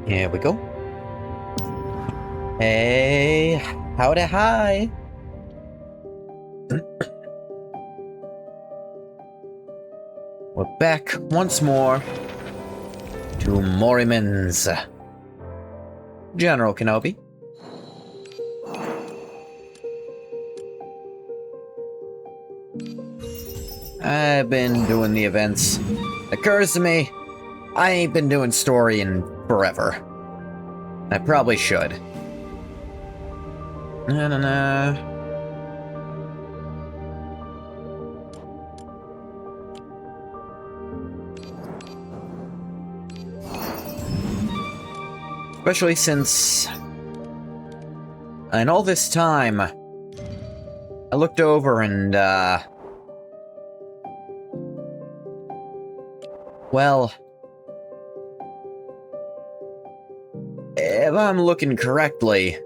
Here we go. Hey, howdy hi. We're back once more to MORIMENS. General Kenobi. I've been doing the events. It occurs to me, I ain't been doing story in forever. I probably should. Na-na-na. Especially since, in all this time, I looked over and, well, if I'm looking correctly,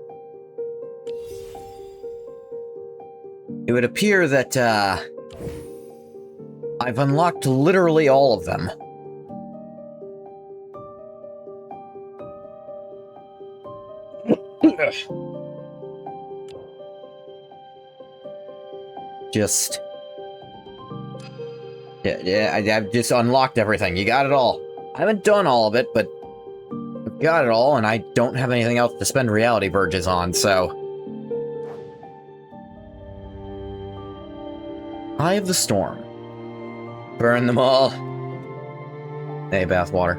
it would appear that, I've unlocked literally all of them. I've just unlocked everything. You got it all. I haven't done all of it, but I've got it all, and I don't have anything else to spend reality verges on, so... Eye of the Storm. Burn them all. Hey, bathwater.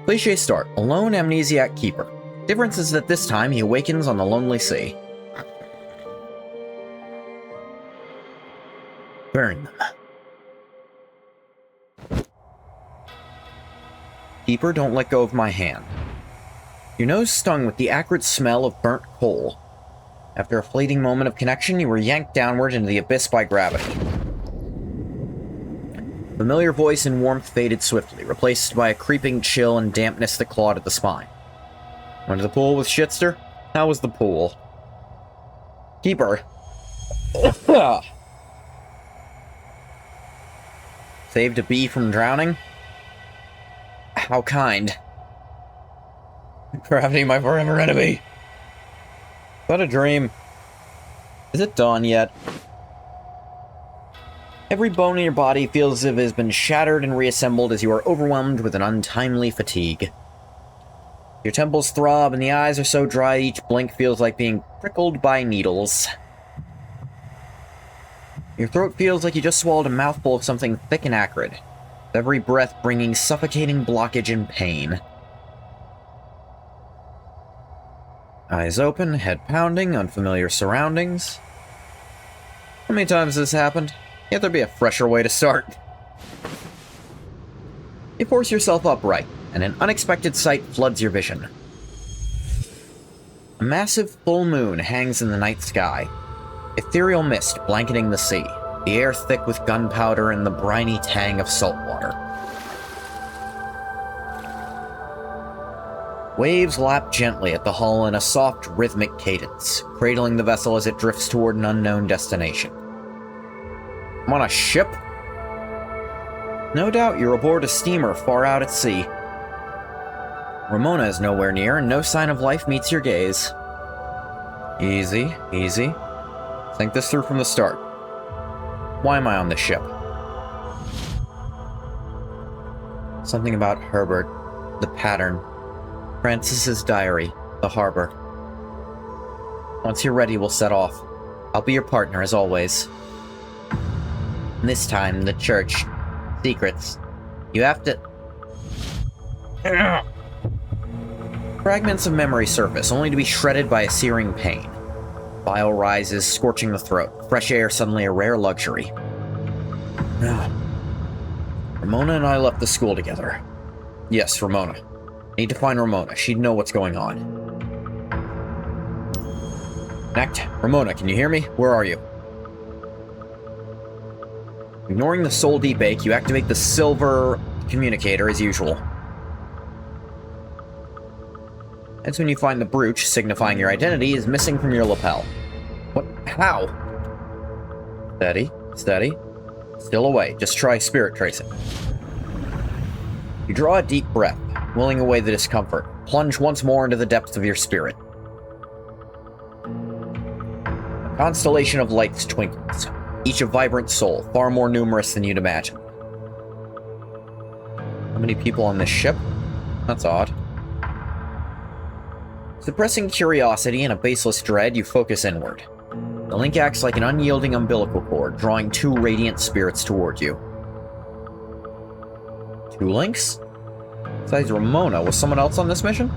Cliché start. A lone amnesiac keeper. Difference is that this time he awakens on the lonely sea. Burn them. Keeper, don't let go of my hand. Your nose stung with the acrid smell of burnt coal. After a fleeting moment of connection, you were yanked downward into the abyss by gravity. Familiar voice and warmth faded swiftly, replaced by a creeping chill and dampness that clawed at the spine. Went to the pool with Shitster? How was the pool? Keeper. Saved a bee from drowning? How kind. Gravity, my forever enemy. Is that a dream? Is it dawn yet? Every bone in your body feels as if it has been shattered and reassembled as you are overwhelmed with an untimely fatigue. Your temples throb and the eyes are so dry each blink feels like being prickled by needles. Your throat feels like you just swallowed a mouthful of something thick and acrid, with every breath bringing suffocating blockage and pain. Eyes open, head pounding, unfamiliar surroundings. How many times has this happened? Can't there be a fresher way to start? You force yourself upright, and an unexpected sight floods your vision. A massive full moon hangs in the night sky, ethereal mist blanketing the sea, the air thick with gunpowder and the briny tang of salt water. Waves lap gently at the hull in a soft, rhythmic cadence, cradling the vessel as it drifts toward an unknown destination. I'm on a ship? No doubt you're aboard a steamer far out at sea. Ramona is nowhere near, and no sign of life meets your gaze. Easy, easy. Think this through from the start. Why am I on this ship? Something about Herbert, the pattern, Francis's diary, the harbor. Once you're ready, we'll set off. I'll be your partner, as always. And this time, the church. Secrets. You have to... Fragments of memory surface, only to be shredded by a searing pain. Bile rises, scorching the throat. Fresh air suddenly a rare luxury. Ramona and I left the school together. Yes, Ramona. Need to find Ramona. She'd know what's going on. Connect. Ramona, can you hear me? Where are you? Ignoring the soul deep ache, you activate the silver communicator as usual. That's when you find the brooch, signifying your identity, is missing from your lapel. What? How? Steady. Steady. Still away. Just try spirit tracing. You draw a deep breath, willing away the discomfort. plunge once more into the depths of your spirit. A constellation of lights twinkles, each a vibrant soul, far more numerous than you'd imagine. How many people on this ship? That's odd. Suppressing curiosity and a baseless dread, you focus inward. The link acts like an unyielding umbilical cord, drawing two radiant spirits toward you. Two links? Besides Ramona, was someone else on this mission?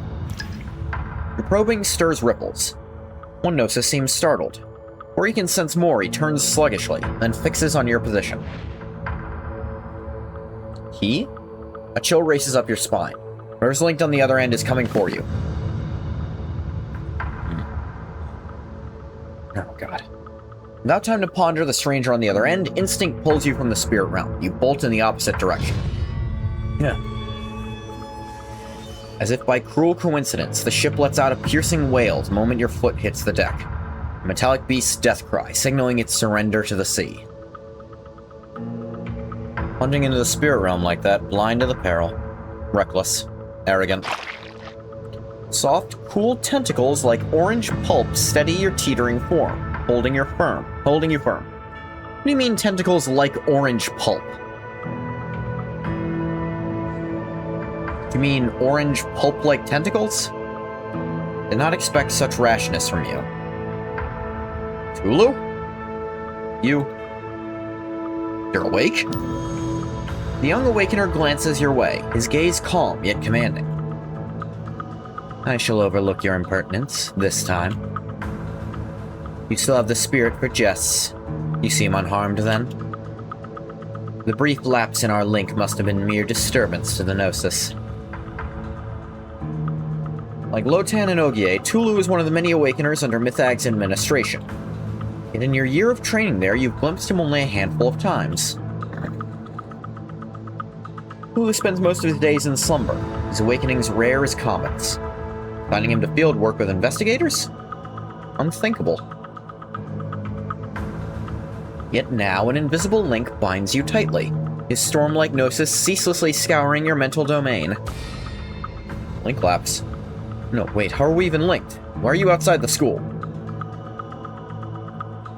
Your probing stirs ripples. One Gnosis seems startled. Or you can sense Mori turns sluggishly, then fixes on your position. He? A chill races up your spine. Whoever's linked on the other end is coming for you. Oh, God. Without time to ponder the stranger on the other end, instinct pulls you from the spirit realm. You bolt in the opposite direction. Yeah. As if by cruel coincidence, the ship lets out a piercing wail the moment your foot hits the deck. A metallic beast's death cry, signaling its surrender to the sea. Plunging into the spirit realm like that, blind to the peril. Reckless. Arrogant. Soft, cool tentacles like orange pulp steady your teetering form, holding you firm. What do you mean tentacles like orange pulp? Do you mean orange pulp-like tentacles? Did not expect such rashness from you. Tulu? You're awake? The young awakener glances your way, his gaze calm yet commanding. I shall overlook your impertinence, this time. You still have the spirit for jests. You seem unharmed, then? The brief lapse in our link must have been mere disturbance to the Gnosis. Like Lotan and Ogier, Tulu is one of the many awakeners under Mythag's administration. Yet in your year of training there, you've glimpsed him only a handful of times. Tulu spends most of his days in slumber, his awakenings rare as comets. Finding him to field work with investigators? Unthinkable. Yet now an invisible link binds you tightly, his storm-like gnosis ceaselessly scouring your mental domain. Link lapse. No, wait, how are we even linked? Why are you outside the school?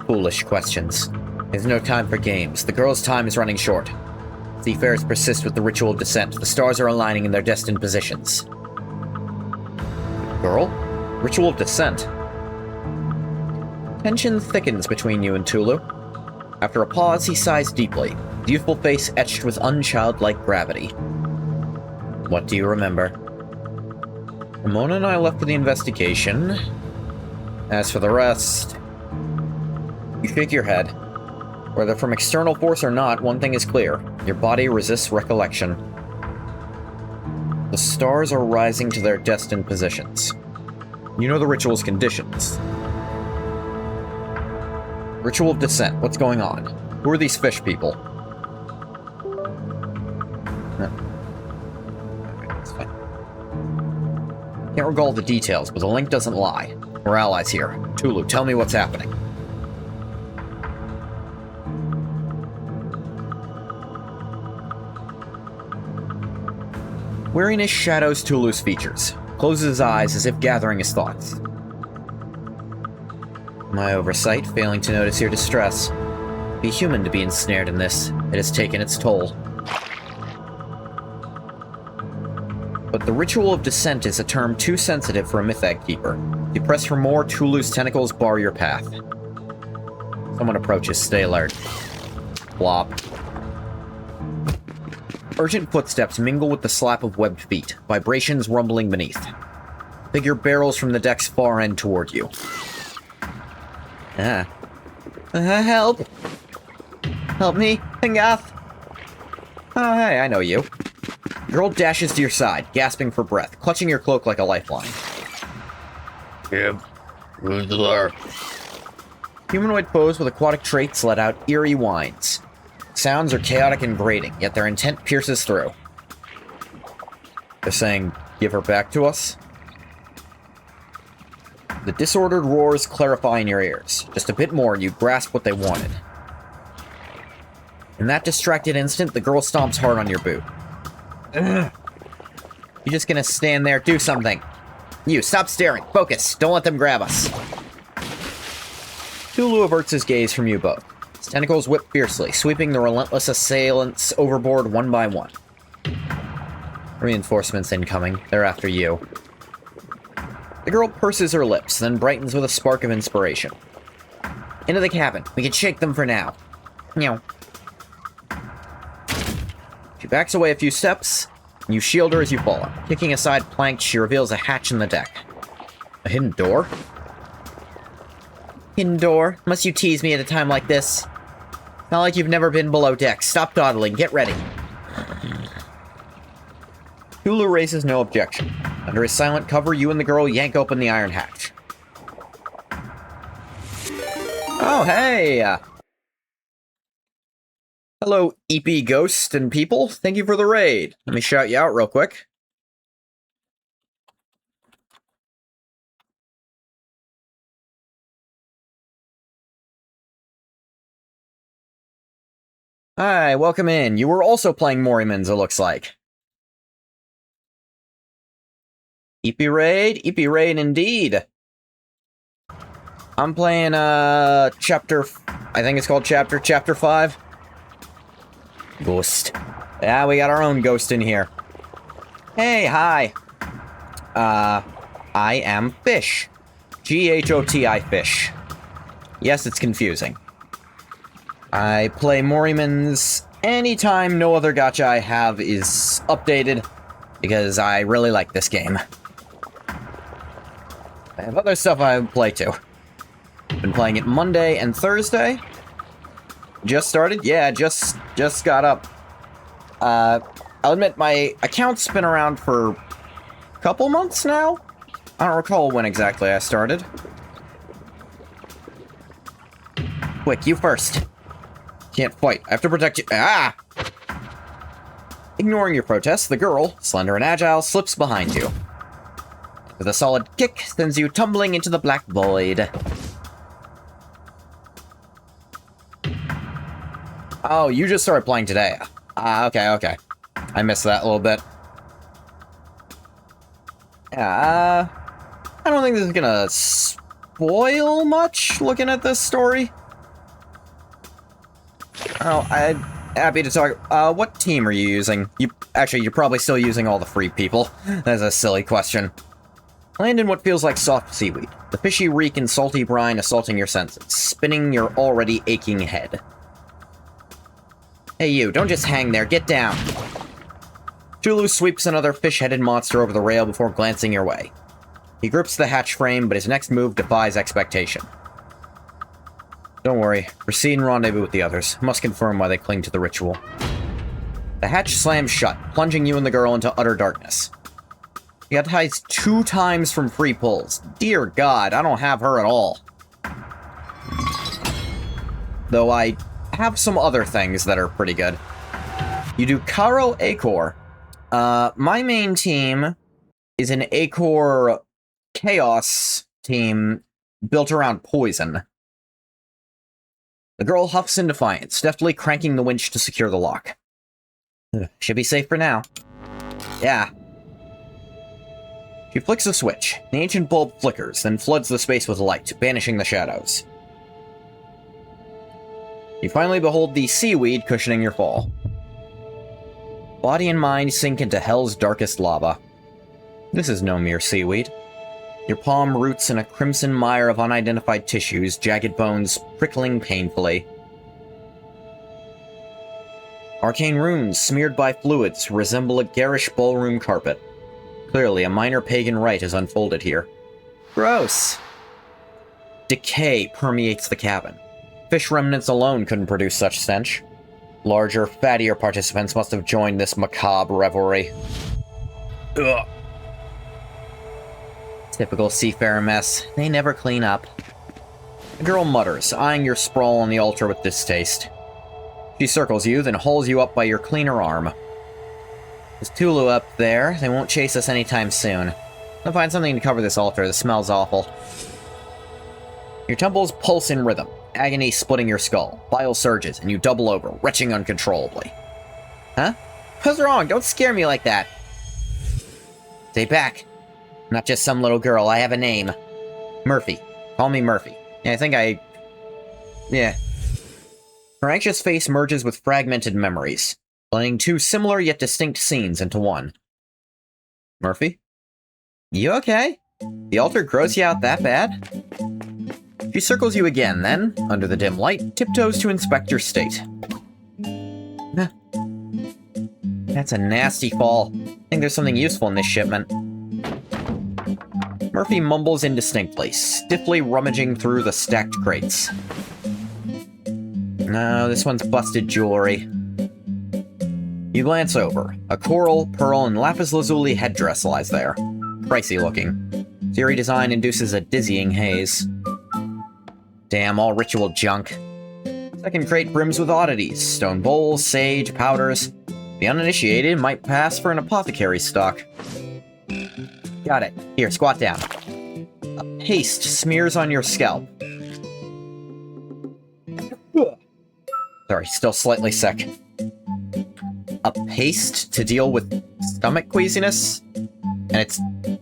Foolish questions. There's no time for games. The girl's time is running short. Seafarers persist with the ritual of descent. The stars are aligning in their destined positions. Girl? Ritual of descent? Tension thickens between you and Tulu. After a pause, he sighs deeply, his youthful face etched with unchildlike gravity. What do you remember? Ramona and I left for the investigation. As for the rest... You shake your head. Whether from external force or not, one thing is clear. Your body resists recollection. The stars are rising to their destined positions. You know the ritual's conditions. Ritual of descent. What's going on? Who are these fish people? No. Okay, that's fine. Can't recall the details, but the link doesn't lie. We're allies here. Tulu, tell me what's happening. Weariness shadows Tulu's features, closes his eyes as if gathering his thoughts. My oversight, failing to notice your distress. Be human to be ensnared in this. It has taken its toll. But the ritual of descent is a term too sensitive for a Mythag keeper. If you press for more, Tulu's tentacles bar your path. Someone approaches, stay alert. Plop. Urgent footsteps mingle with the slap of webbed feet, vibrations rumbling beneath. Figure barrels from the deck's far end toward you. Help! Help me, Pingath! Oh, hey, I know you. Girl dashes to your side, gasping for breath, clutching your cloak like a lifeline. Yep. Who's there? Humanoid foes with aquatic traits let out eerie whines. Sounds are chaotic and grating, yet their intent pierces through. They're saying, give her back to us? The disordered roars clarify in your ears. Just a bit more and you grasp what they wanted. In that distracted instant, the girl stomps hard on your boot. You're just gonna stand there, do something. You, stop staring. Focus. Don't let them grab us. Tulu averts his gaze from you both. His tentacles whip fiercely, sweeping the relentless assailants overboard one by one. Reinforcements incoming. They're after you. The girl purses her lips, then brightens with a spark of inspiration. Into the cabin. We can shake them for now. Meow. She backs away a few steps, and you shield her as you fall. Kicking aside planks, she reveals a hatch in the deck. A hidden door? Hidden door? Must you tease me at a time like this? Not like you've never been below deck. Stop dawdling. Get ready. Hulu raises no objection. Under his silent cover, you and the girl yank open the iron hatch. Oh, hey! Hello, EP Ghost and people. Thank you for the raid. Let me shout you out real quick. Hi, welcome in. You were also playing MORIMENS, it looks like. EP Raid indeed. I'm playing, chapter... I think it's called chapter 5. Ghost. Yeah, we got our own ghost in here. Hey, hi. I am Fish. G-H-O-T-I Fish. Yes, it's confusing. I play MORIMENS anytime no other gacha I have is updated, because I really like this game. I have other stuff I play too. Been playing it Monday and Thursday. Just started? Yeah, just got up. I'll admit, my account's been around for a couple months now? I don't recall when exactly I started. Quick, you first. Can't fight. I have to protect you. Ah! Ignoring your protests, the girl, slender and agile, slips behind you. With a solid kick, sends you tumbling into the black void. Oh, you just started playing today. Okay. I missed that a little bit. Yeah, I don't think this is gonna spoil much, looking at this story. Oh, I'm happy to talk. What team are you using? You're probably still using all the free people. That's a silly question. Land in what feels like soft seaweed. The fishy reek and salty brine assaulting your senses, spinning your already aching head. Hey you, don't just hang there, get down! Tulu sweeps another fish-headed monster over the rail before glancing your way. He grips the hatch frame, but his next move defies expectation. Don't worry, proceed and rendezvous with the others. Must confirm why they cling to the ritual. The hatch slams shut, plunging you and the girl into utter darkness. You got ties 2 times from free pulls. Dear God, I don't have her at all. Though I have some other things that are pretty good. You do Karo Acor. My main team is an Acor Chaos team built around poison. The girl huffs in defiance, deftly cranking the winch to secure the lock. Should be safe for now. Yeah. She flicks a switch. The ancient bulb flickers, then floods the space with light, banishing the shadows. You finally behold the seaweed cushioning your fall. Body and mind sink into hell's darkest lava. This is no mere seaweed. Your palm roots in a crimson mire of unidentified tissues, jagged bones prickling painfully. Arcane runes, smeared by fluids, resemble a garish ballroom carpet. Clearly, a minor pagan rite has unfolded here. Gross! Decay permeates the cabin. Fish remnants alone couldn't produce such stench. Larger, fattier participants must have joined this macabre revelry. Ugh. Typical seafarer mess. They never clean up. The girl mutters, eyeing your sprawl on the altar with distaste. She circles you, then hauls you up by your cleaner arm. There's Tulu up there. They won't chase us anytime soon. I'll find something to cover this altar. This smells awful. Your temples pulse in rhythm, agony splitting your skull. Bile surges, and you double over, retching uncontrollably. Huh? What's wrong? Don't scare me like that. Stay back. I'm not just some little girl, I have a name. Murphy. Call me Murphy. Yeah. Her anxious face merges with fragmented memories, blending two similar yet distinct scenes into one. Murphy? You okay? The altar gross you out that bad? She circles you again, then, under the dim light, tiptoes to inspect your state. That's a nasty fall. I think there's something useful in this shipment. Murphy mumbles indistinctly, stiffly rummaging through the stacked crates. No, this one's busted jewelry. You glance over. A coral, pearl, and lapis lazuli headdress lies there. Pricey looking. Theory design induces a dizzying haze. Damn, all ritual junk. Second crate brims with oddities. Stone bowls, sage, powders. The uninitiated might pass for an apothecary's stock. Got it. Here, squat down. A paste smears on your scalp. Sorry, still slightly sick. A paste to deal with stomach queasiness? And it's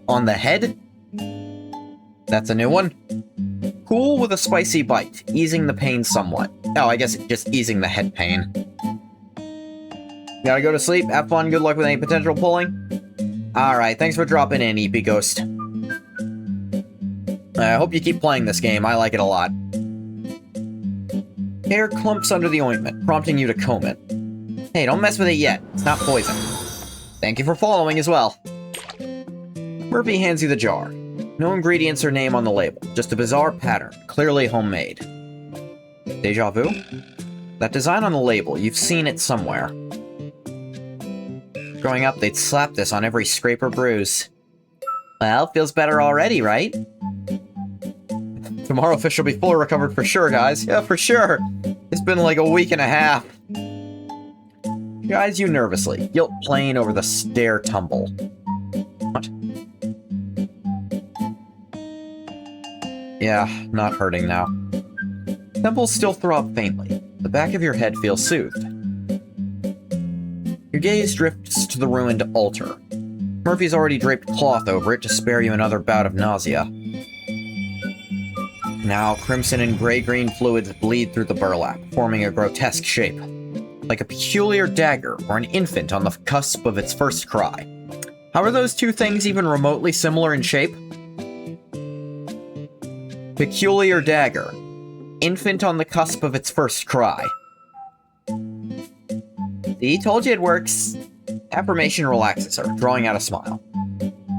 on the head? That's a new one. Cool with a spicy bite, easing the pain somewhat. Oh, I guess just easing the head pain. Gotta go to sleep, have fun, good luck with any potential pulling. Alright, thanks for dropping in, EP Ghost. I hope you keep playing this game, I like it a lot. Hair clumps under the ointment, prompting you to comb it. Hey, don't mess with it yet, it's not poison. Thank you for following as well. Murphy hands you the jar. No ingredients or name on the label, just a bizarre pattern, clearly homemade. Deja vu? That design on the label, you've seen it somewhere. Growing up, they'd slap this on every scrape or bruise. Well, feels better already, right? Tomorrow fish will be fully recovered for sure, guys. Yeah, for sure. It's been like a week and a half. She eyes you nervously, guilt playing over the stair tumble. What? Yeah, not hurting now. Temples still throb faintly. The back of your head feels soothed. Your gaze drifts to the ruined altar. Murphy's already draped cloth over it to spare you another bout of nausea. Now, crimson and gray-green fluids bleed through the burlap, forming a grotesque shape. Like a peculiar dagger or an infant on the cusp of its first cry. How are those two things even remotely similar in shape? Peculiar dagger. Infant on the cusp of its first cry. See, told you it works. Affirmation relaxes her, drawing out a smile.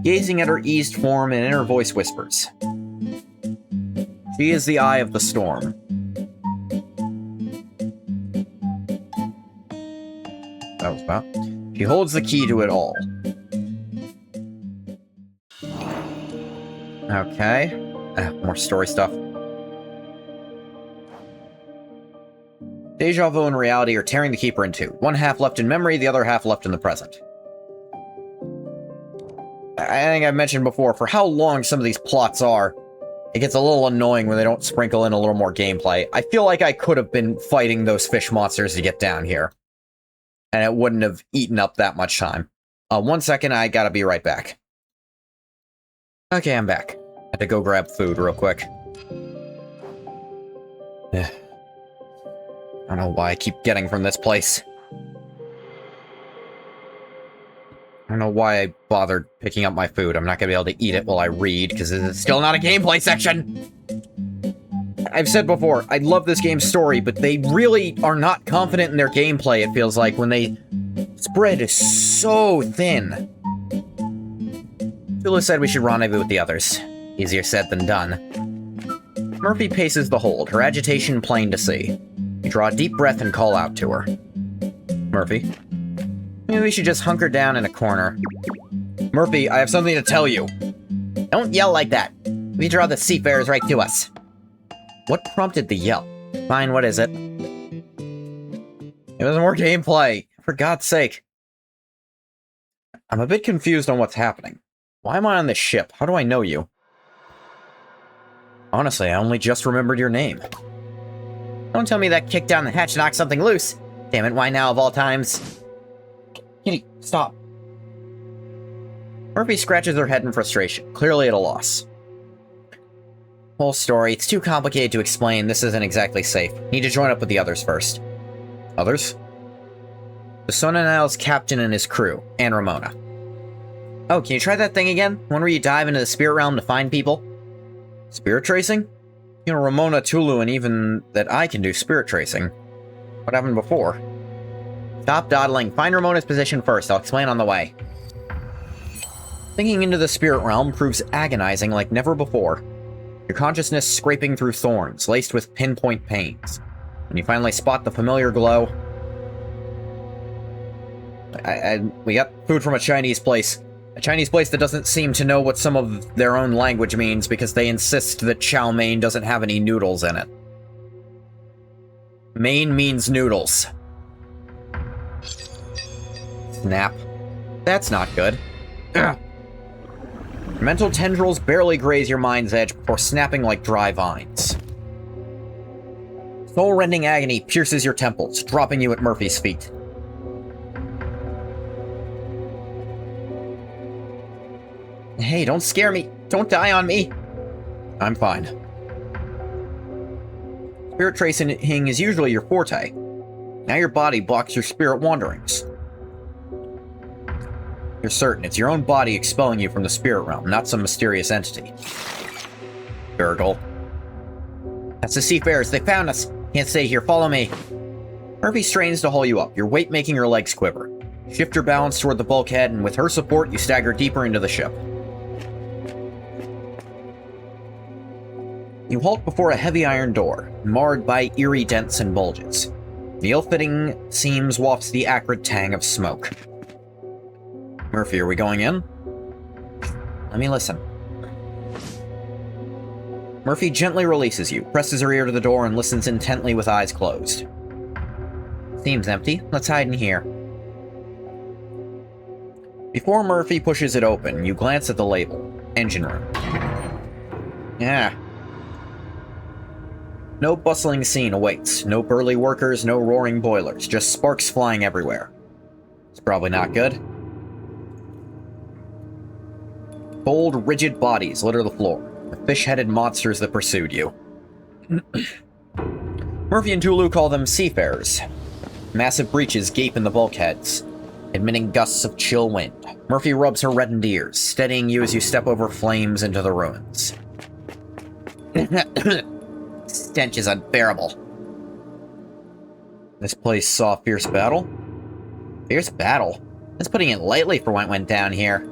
Gazing at her eased form, an inner voice whispers. She is the eye of the storm. That was about. She holds the key to it all. Okay. More story stuff. Deja vu and reality are tearing the Keeper in two. One half left in memory, the other half left in the present. I think I've mentioned before, for how long some of these plots are, it gets a little annoying when they don't sprinkle in a little more gameplay. I feel like I could have been fighting those fish monsters to get down here. And it wouldn't have eaten up that much time. 1 second, I gotta be right back. Okay, I'm back. Had to go grab food real quick. I don't know why I keep getting from this place. I don't know why I bothered picking up my food. I'm not gonna be able to eat it while I read, because it's still not a gameplay section! I've said before, I love this game's story, but they really are not confident in their gameplay, it feels like, when they... spread is so thin. Tula said we should rendezvous with the others. Easier said than done. Murphy paces the hold, her agitation plain to see. You draw a deep breath and call out to her. Murphy? Maybe we should just hunker down in a corner. Murphy, I have something to tell you. Don't yell like that. We draw the seafarers right to us. What prompted the yell? Fine, what is it? It was more gameplay, for God's sake. I'm a bit confused on what's happening. Why am I on this ship? How do I know you? Honestly, I only just remembered your name. Don't tell me that kick down the hatch knocked something loose. Damn it, why now of all times? Kitty, stop. Murphy scratches her head in frustration, clearly at a loss. Whole story. It's too complicated to explain. This isn't exactly safe. Need to join up with the others first. Others? The Sonanel's captain and his crew, and Ramona. Oh, can you try that thing again? One where you dive into the spirit realm to find people? Spirit tracing? You know, Ramona, Tulu, and even that I can do spirit tracing. What happened before? Stop dawdling. Find Ramona's position first. I'll explain on the way. Thinking into the spirit realm proves agonizing like never before. Your consciousness scraping through thorns, laced with pinpoint pains. When you finally spot the familiar glow... we got food from a Chinese place. A Chinese place that doesn't seem to know what some of their own language means because they insist that chow mein doesn't have any noodles in it. Mein means noodles. Snap. That's not good. Ugh. Mental tendrils barely graze your mind's edge before snapping like dry vines. Soul-rending agony pierces your temples, dropping you at Murphy's feet. Hey, don't scare me! Don't die on me! I'm fine. Spirit tracing is usually your forte. Now your body blocks your spirit wanderings. You're certain it's your own body expelling you from the spirit realm, not some mysterious entity. Gurgle. That's the seafarers. They found us. Can't stay here. Follow me. Murphy strains to haul you up, your weight making your legs quiver. Shift your balance toward the bulkhead, and with her support, you stagger deeper into the ship. You halt before a heavy iron door, marred by eerie dents and bulges. The ill-fitting seams wafts the acrid tang of smoke. Murphy, are we going in? Let me listen. Murphy gently releases you, presses her ear to the door, and listens intently with eyes closed. Seems empty. Let's hide in here. Before Murphy pushes it open, you glance at the label. Engine room. Yeah. No bustling scene awaits. No burly workers, no roaring boilers. Just sparks flying everywhere. It's probably not good. Cold, rigid bodies litter the floor. The fish-headed monsters that pursued you. Murphy and Tulu call them seafarers. Massive breaches gape in the bulkheads, admitting gusts of chill wind. Murphy rubs her reddened ears, steadying you as you step over flames into the ruins. Stench is unbearable. This place saw fierce battle? Fierce battle? That's putting it lightly for what went down here.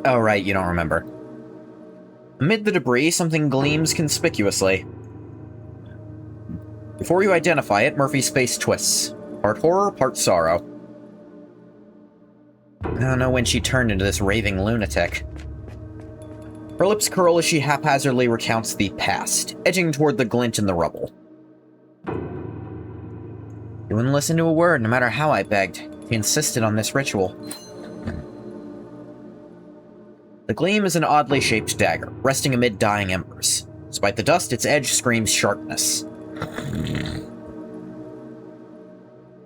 Oh, right, you don't remember. Amid the debris, something gleams conspicuously. Before you identify it, Murphy's face twists. Part horror, part sorrow. I don't know when she turned into this raving lunatic. Her lips curl as she haphazardly recounts the past, edging toward the glint in the rubble. You wouldn't listen to a word, no matter how I begged. She insisted on this ritual. The gleam is an oddly shaped dagger, resting amid dying embers. Despite the dust, its edge screams sharpness.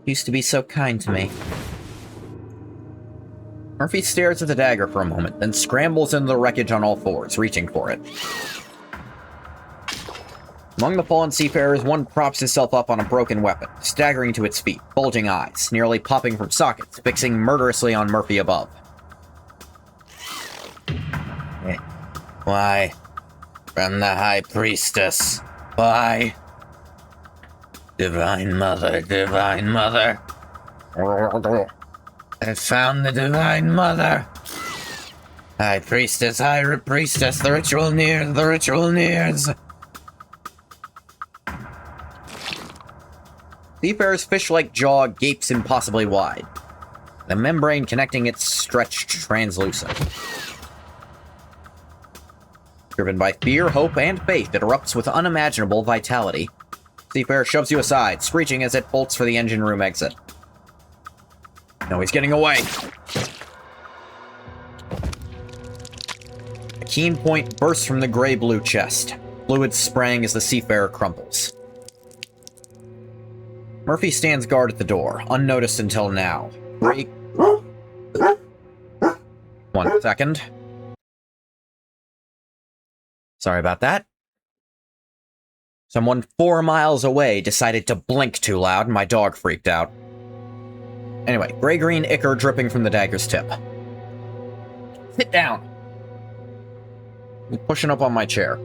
Used to be so kind to me. Murphy stares at the dagger for a moment, then scrambles into the wreckage on all fours, reaching for it. Among the fallen seafarers, one props himself up on a broken weapon, staggering to its feet, bulging eyes, nearly popping from sockets, fixing murderously on Murphy above. Why? From the High Priestess. Why? Divine Mother, Divine Mother. I found the Divine Mother. High Priestess, High Priestess, the ritual nears, the ritual nears. Seafarer's fish-like jaw gapes impossibly wide, the membrane connecting it stretched translucent. Driven by fear, hope, and faith, it erupts with unimaginable vitality. Seafarer shoves you aside, screeching as it bolts for the engine room exit. No, he's getting away! A keen point bursts from the gray-blue chest, fluid spraying as the seafarer crumples. Murphy stands guard at the door, unnoticed until now. 1 second. Sorry about that. Someone 4 miles away decided to blink too loud and my dog freaked out. Anyway, gray-green ichor dripping from the dagger's tip. Sit down! I'm pushing up on my chair.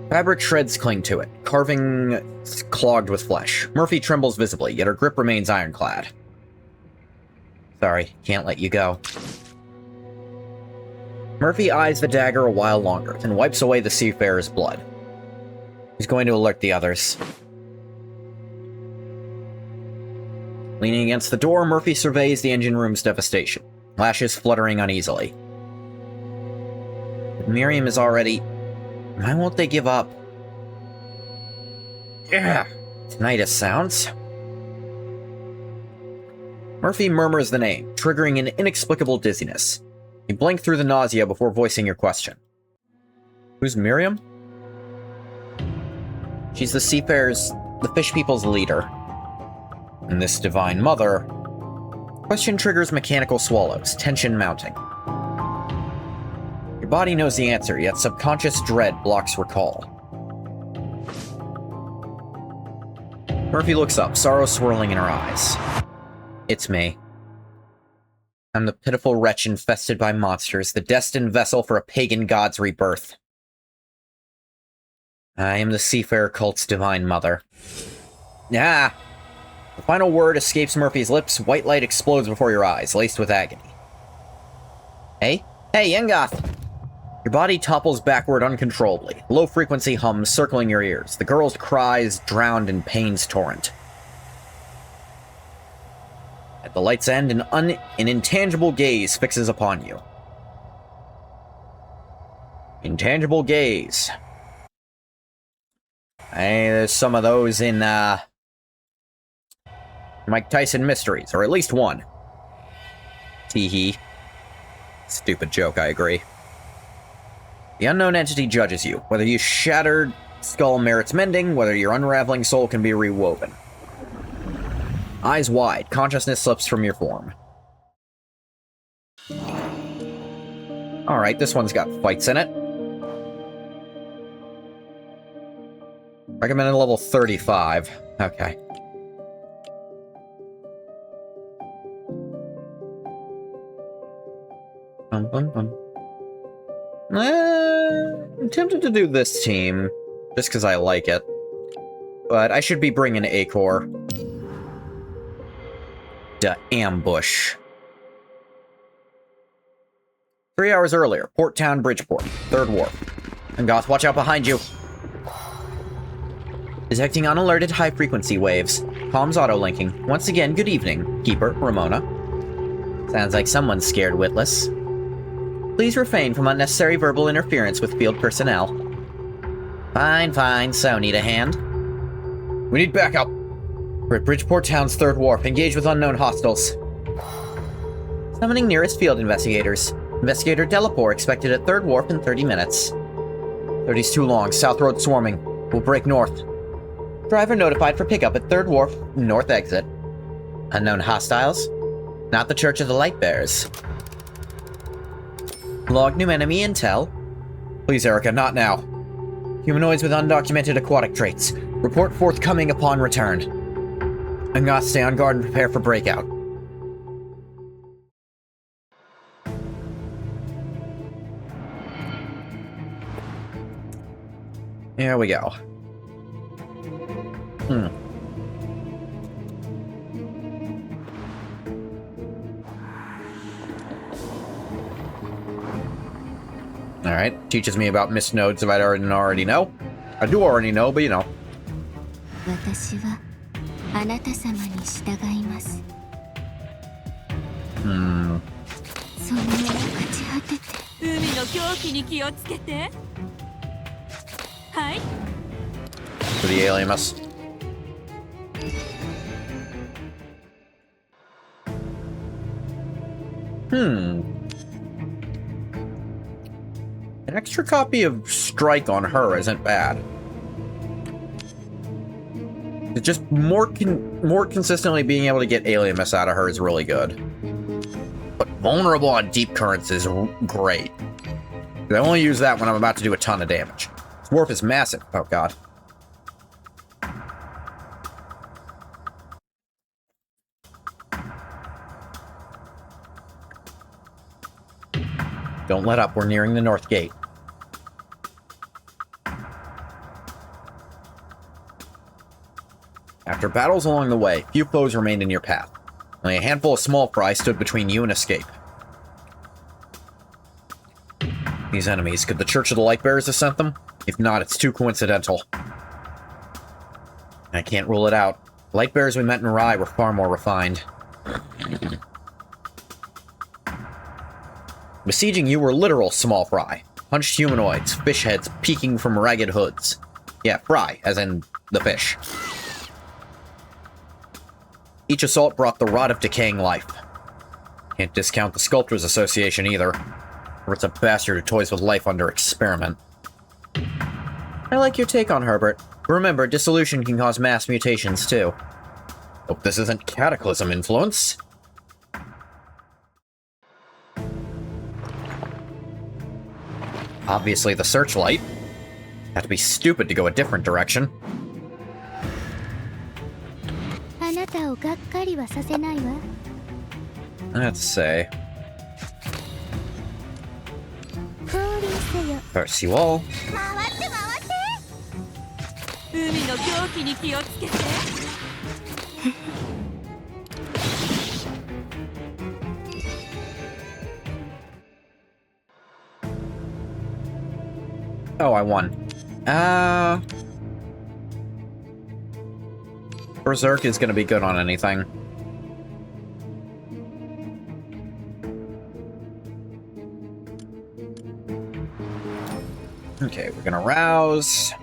Fabric shreds cling to it, carving clogged with flesh. Murphy trembles visibly, yet her grip remains ironclad. Sorry, can't let you go. Murphy eyes the dagger a while longer, then wipes away the seafarer's blood. He's going to alert the others. Leaning against the door, Murphy surveys the engine room's devastation, lashes fluttering uneasily. But Miriam is already... Why won't they give up? Yeah, tinnitus sounds. Murphy murmurs the name, triggering an inexplicable dizziness. You blink through the nausea before voicing your question. Who's Miriam? She's the seafarers, the fish people's leader. And this divine mother... Question triggers mechanical swallows, tension mounting. Your body knows the answer, yet subconscious dread blocks recall. Murphy looks up, sorrow swirling in her eyes. It's me. I'm the pitiful wretch infested by monsters, the destined vessel for a pagan god's rebirth. I am the seafarer cult's divine mother. Ah! The final word escapes Murphy's lips, white light explodes before your eyes, laced with agony. Hey? Hey, Yengoth! Your body topples backward uncontrollably, low-frequency hums circling your ears, the girl's cries drowned in pain's torrent. At the light's end, an intangible gaze fixes upon you. Intangible gaze. Hey, there's some of those in, Mike Tyson Mysteries, or at least one. Tee-hee. Stupid joke, I agree. The unknown entity judges you, whether your shattered skull merits mending, whether your unraveling soul can be rewoven. Eyes wide, consciousness slips from your form. Alright, this one's got fights in it. Recommended level 35. Okay. I'm tempted to do this team, just because I like it. But I should be bringing Acor. The ambush. 3 hours earlier, Port Town, Bridgeport, 3rd Wharf. And Goth, watch out behind you! Detecting unalerted high-frequency waves. Comms auto-linking. Once again, good evening, Keeper, Ramona. Sounds like someone's scared witless. Please refrain from unnecessary verbal interference with field personnel. Fine, fine, so need a hand? We need backup! We're at Bridgeport Town's 3rd Wharf. Engage with unknown hostiles. Summoning nearest field investigators. Investigator Delapore expected at 3rd Wharf in 30 minutes. 30's too long. South Road swarming. We'll break north. Driver notified for pickup at 3rd Wharf, north exit. Unknown hostiles? Not the Church of the Lightbearers. Log new enemy intel. Please, Erica, not now. Humanoids with undocumented aquatic traits. Report forthcoming upon return. I'm gonna stay on guard and prepare for breakout. Here we go. Alright, teaches me about missed nodes if I already know. I do already know, but you know. For the alienus. An extra copy of Strike on her isn't bad. It's just more consistently being able to get alienus out of her is really good. But Vulnerable on deep currents is great. I only use that when I'm about to do a ton of damage. This warp is massive. Oh, God. Don't let up. We're nearing the north gate. After battles along the way, few foes remained in your path. Only a handful of small fry stood between you and escape. These enemies, could the Church of the Lightbearers have sent them? If not, it's too coincidental. I can't rule it out. The Lightbearers we met in Rai were far more refined. Besieging you were literal small fry. Hunched humanoids, fish heads peeking from ragged hoods. Yeah, fry, as in the fish. Each assault brought the rot of decaying life. Can't discount the Sculptors Association either. Or it's a bastard who toys with life under experiment. I like your take on Herbert. Remember, dissolution can cause mass mutations too. Hope this isn't Cataclysm influence. Obviously the searchlight. Had to be stupid to go a different direction. Let's say. Curse you all. Oh, I won. Berserk is gonna be good on anything. Okay, we're gonna rouse.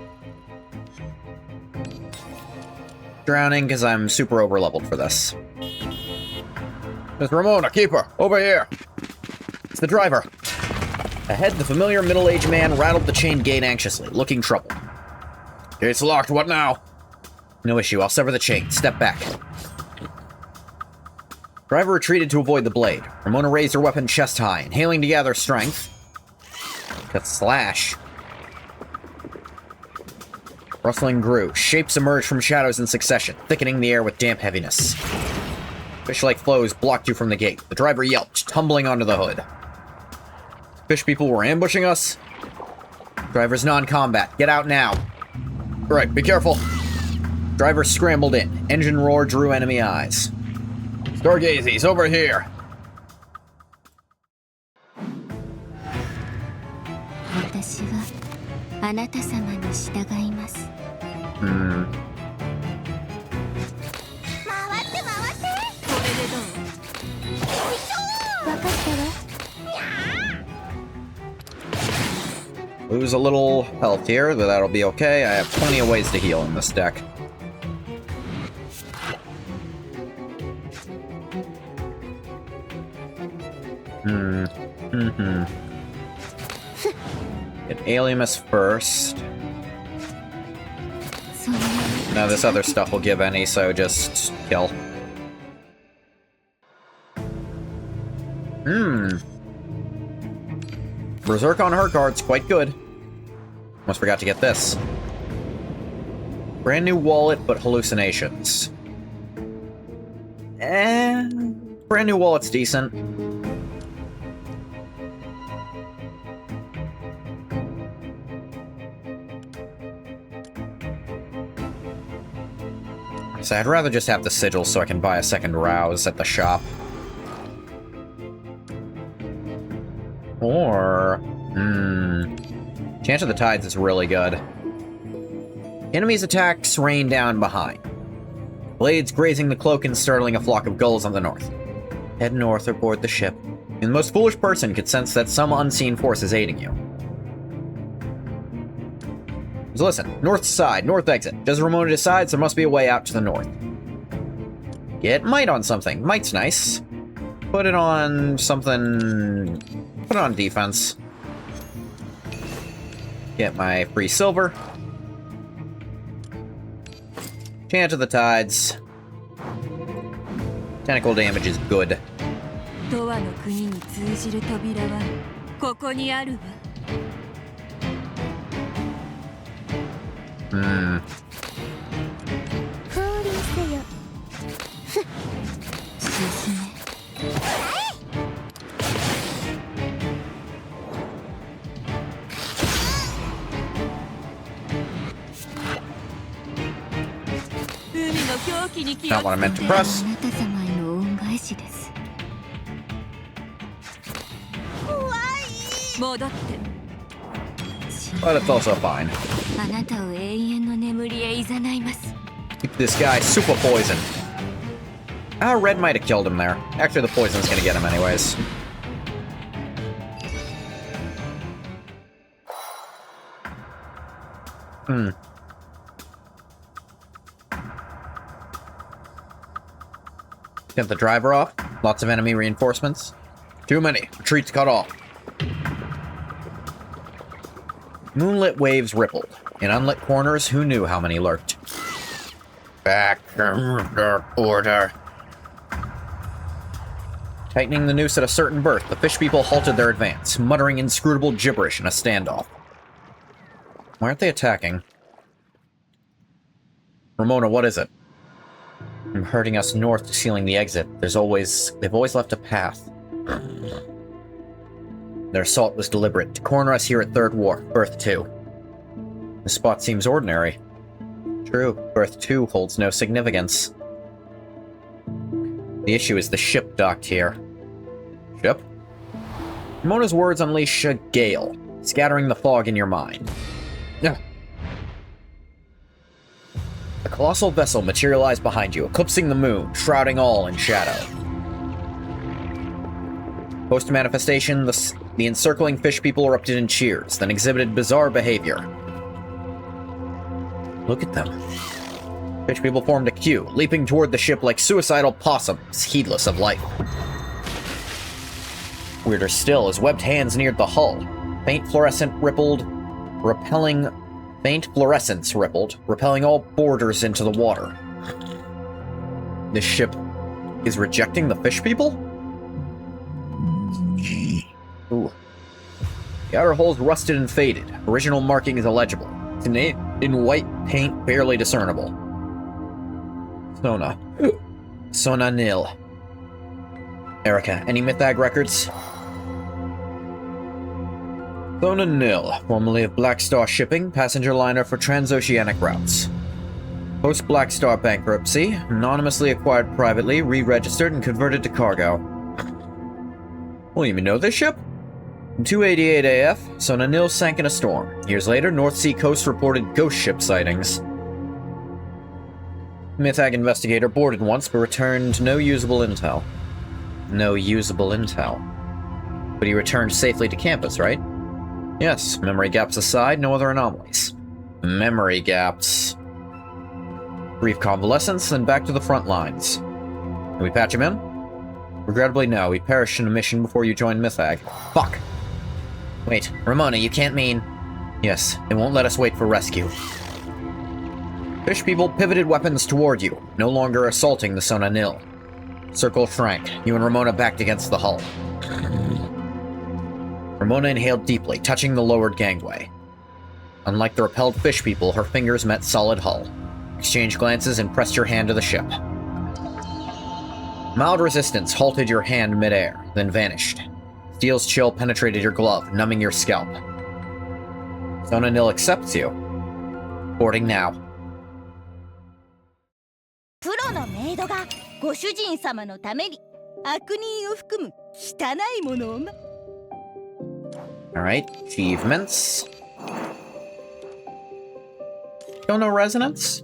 Drowning, because I'm super over-leveled for this. Miss Ramona, keeper, over here! It's the driver. Ahead, the familiar middle-aged man rattled the chained gate anxiously, looking troubled. Gate's locked, what now? No issue, I'll sever the chain. Step back. Driver retreated to avoid the blade. Ramona raised her weapon chest high, inhaling to gather strength. Cut slash. Rustling grew. Shapes emerged from shadows in succession, thickening the air with damp heaviness. Fish-like flows blocked you from the gate. The driver yelped, tumbling onto the hood. Fish people were ambushing us? Driver's non-combat. Get out now. Right, be careful. Driver scrambled in. Engine roar drew enemy eyes. Stargazies, over here. Lose a little health here, but that'll be okay. I have plenty of ways to heal in this deck. Get Alimus first. Now this other stuff will give any, so just kill. Berserk on her card's quite good. Almost forgot to get this. Brand new wallet, but hallucinations. Brand new wallet's decent. So I'd rather just have the sigil so I can buy a second rouse at the shop. Or... Chant of the Tides is really good. Enemies' attacks rain down behind. Blades grazing the cloak and startling a flock of gulls on the north. Head north or board the ship. And the most foolish person could sense that some unseen force is aiding you. So listen, north side, north exit. Does Ramona decides there must be a way out to the north. Get might on something. Might's nice. Put it on something... Put it on defense. Get my free silver. Chant of the Tides. Tentacle damage is good. 永遠の国に通じる扉はここにあるわ。降臨せよ。進め。海の狂気に気を Not what I つ meant け to て。 press. あなた様への恩返しです。戻って。 But it's also fine. あなたを永遠の眠りへ誘います。 Keep this guy super poisoned. Red might have killed him there. Actually, the poison's gonna get him anyways. Get the driver off. Lots of enemy reinforcements. Too many. Retreats cut off. Moonlit waves rippled. In unlit corners, who knew how many lurked? Back order. Tightening the noose at a certain berth, the fish people halted their advance, muttering inscrutable gibberish in a standoff. Why aren't they attacking? Ramona, what is it? From herding us north to sealing the exit, they've always left a path. Their assault was deliberate, to corner us here at Third Wharf, Berth 2. The spot seems ordinary. True, Berth 2 holds no significance. The issue is the ship docked here. Ship? Ramona's words unleash a gale, scattering the fog in your mind. A colossal vessel materialized behind you, eclipsing the moon, shrouding all in shadow. Post-manifestation, the encircling fish people erupted in cheers, then exhibited bizarre behavior. Look at them. Fish people formed a queue, leaping toward the ship like suicidal possums, heedless of life. Weirder still, as webbed hands neared the hull. Faint fluorescence rippled, repelling all boarders into the water. This ship is rejecting the fish people? Ooh. The outer hull's rusted and faded. Original marking is illegible. It's in white paint, barely discernible. Sona nil. Erica, any Mythag records? Sona nil, formerly of Black Star Shipping, passenger liner for transoceanic routes. Post Black Star bankruptcy, anonymously acquired privately, re-registered and converted to cargo. Well, you know this ship? In 288 AF, Sona nil sank in a storm. Years later, North Sea coast reported ghost ship sightings. Mythag investigator boarded once, but returned no usable intel. No usable intel. But he returned safely to campus, right? Yes, memory gaps aside, no other anomalies. Memory gaps. Brief convalescence, then back to the front lines. Can we patch him in? Regrettably, no. He perished in a mission before you joined Mythag. Fuck! Wait, Ramona, you can't mean... Yes, it won't let us wait for rescue. Fish people pivoted weapons toward you, no longer assaulting the Sona nil. Circle shrank, you and Ramona backed against the hull. Ramona inhaled deeply, touching the lowered gangway. Unlike the repelled fish people, her fingers met solid hull. Exchanged glances and pressed your hand to the ship. Mild resistance halted your hand midair, then vanished. Steel's chill penetrated your glove, numbing your scalp. Sona nil accepts you. Boarding now. プロのメイドがご主人様のために悪人を含む汚いものをAlright, achievements. Don't know resonance?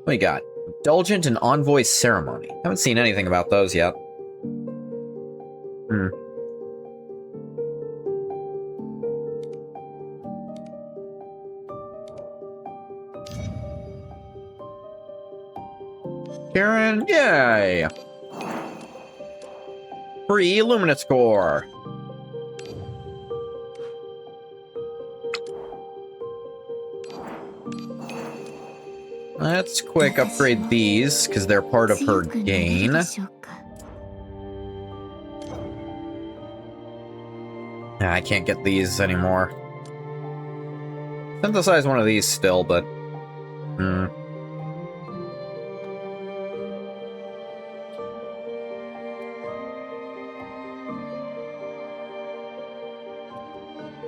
What we got? Indulgent and Envoy Ceremony. Haven't seen anything about those yet. Karen, yay! Free Illuminate score! Let's quick upgrade these, because they're part of her gain. Nah, I can't get these anymore. Synthesize one of these still, but... Hmm.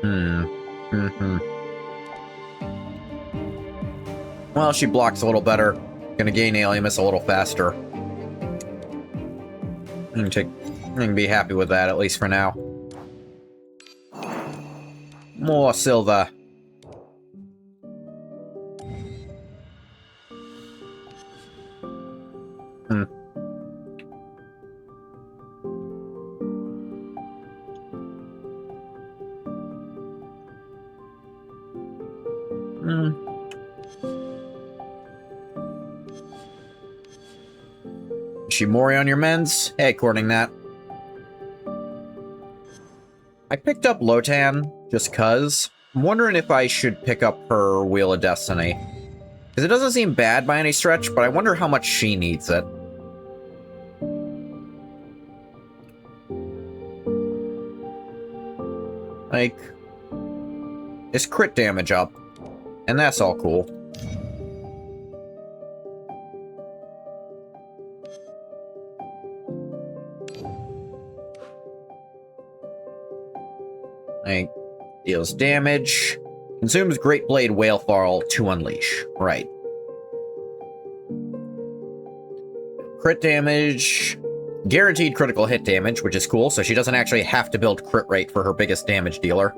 Mm-hmm. Well, she blocks a little better. Gonna gain Alimus a little faster. I can be happy with that, at least for now. More silver. Hmm. Hmm. Is she Mori on your mends? Hey, according that. I picked up Lotan just cuz. I'm wondering if I should pick up her Wheel of Destiny. Because it doesn't seem bad by any stretch, but I wonder how much she needs it. Like, it's crit damage up. And that's all cool. Like, deals damage. Consumes Great Blade Whalefall to unleash. Right. Crit damage. Guaranteed critical hit damage, which is cool, so she doesn't actually have to build crit rate for her biggest damage dealer.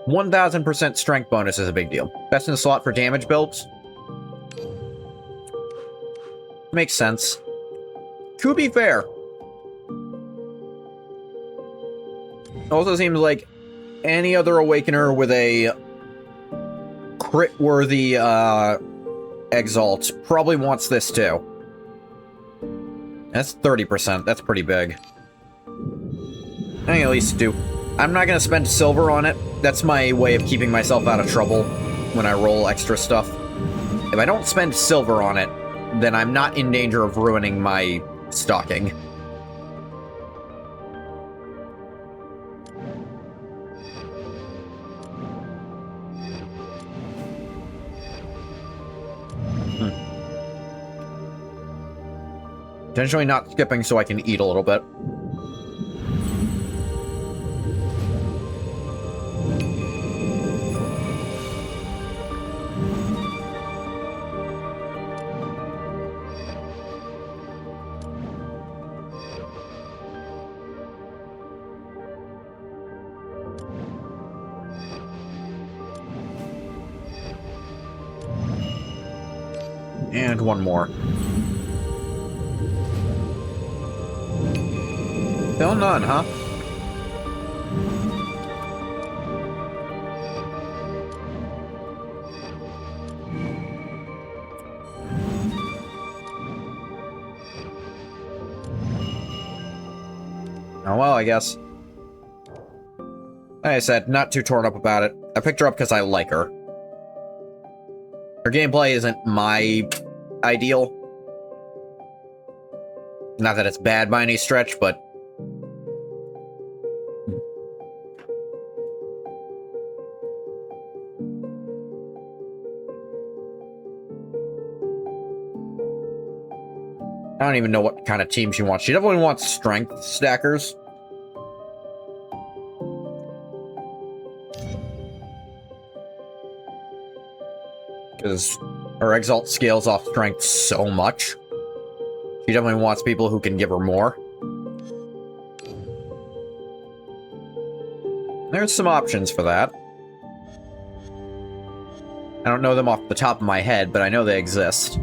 1000% strength bonus is a big deal. Best in the slot for damage builds. Makes sense. To be fair, also seems like any other Awakener with a crit-worthy Exalt probably wants this too. That's 30%. That's pretty big. I think at least do. I'm not going to spend silver on it. That's my way of keeping myself out of trouble when I roll extra stuff. If I don't spend silver on it, then I'm not in danger of ruining my stocking. Intentionally not skipping so I can eat a little bit. And one more. Still none, huh? Oh well, I guess. Like I said, not too torn up about it. I picked her up because I like her. Her gameplay isn't my ideal. Not that it's bad by any stretch, but... I don't even know what kind of team she wants. She definitely wants strength stackers. Because her Exalt scales off strength so much. She definitely wants people who can give her more. There's some options for that. I don't know them off the top of my head, but I know they exist.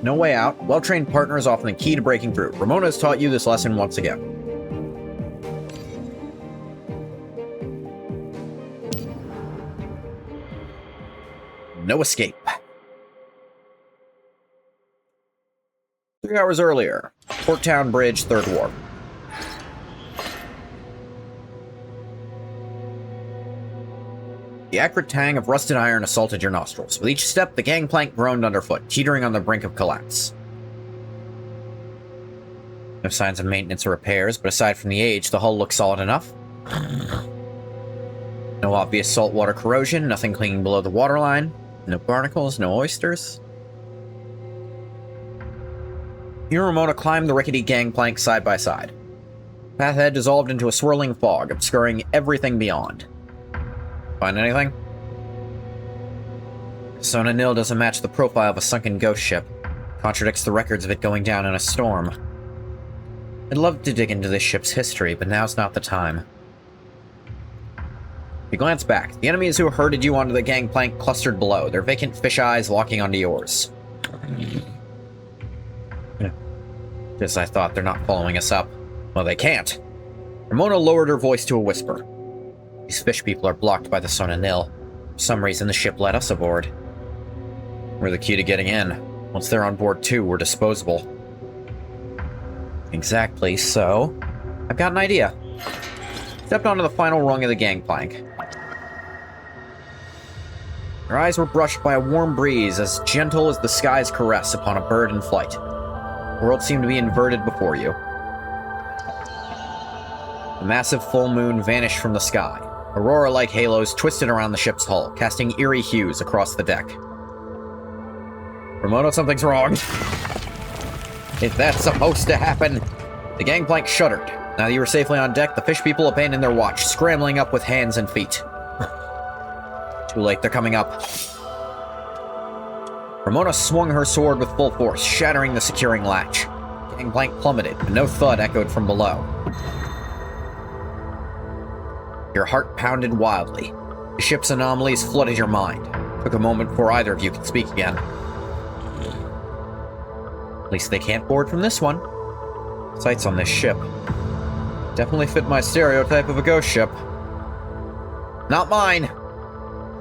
No way out. Well-trained partner is often the key to breaking through. Ramona has taught you this lesson once again. no escape. 3 hours earlier, Porttown Bridge, Third Wharf. The acrid tang of rusted iron assaulted your nostrils. With each step, the gangplank groaned underfoot, teetering on the brink of collapse. No signs of maintenance or repairs, but aside from the age, the hull looks solid enough. No obvious saltwater corrosion, nothing clinging below the waterline. No barnacles, no oysters. You and Ramona climbed the rickety gangplank side by side. The path ahead dissolved into a swirling fog, obscuring everything beyond. Find anything? Sona Nil doesn't match the profile of a sunken ghost ship. Contradicts the records of it going down in a storm. I'd love to dig into this ship's history, but now's not the time. You glance back. The enemies who herded you onto the gangplank clustered below, their vacant fish eyes locking onto yours. Just as I thought, they're not following us up. Well, they can't. Ramona lowered her voice to a whisper. These fish people are blocked by the Sona Nil. For some reason, the ship let us aboard. We're the key to getting in. Once they're on board too, we're disposable. Exactly, so... I've got an idea. Stepped onto the final rung of the gangplank. Your eyes were brushed by a warm breeze as gentle as the sky's caress upon a bird in flight. The world seemed to be inverted before you. The massive full moon vanished from the sky. Aurora-like halos twisted around the ship's hull, casting eerie hues across the deck. Ramona, something's wrong. If that's supposed to happen... The gangplank shuddered. Now that you were safely on deck, the fish people abandoned their watch, scrambling up with hands and feet. Too late, they're coming up. Ramona swung her sword with full force, shattering the securing latch. The gangplank plummeted, but no thud echoed from below. Your heart pounded wildly. The ship's anomalies flooded your mind. Took a moment before either of you could speak again. At least they can't board from this one. Sights on this ship. Definitely fit my stereotype of a ghost ship. Not mine!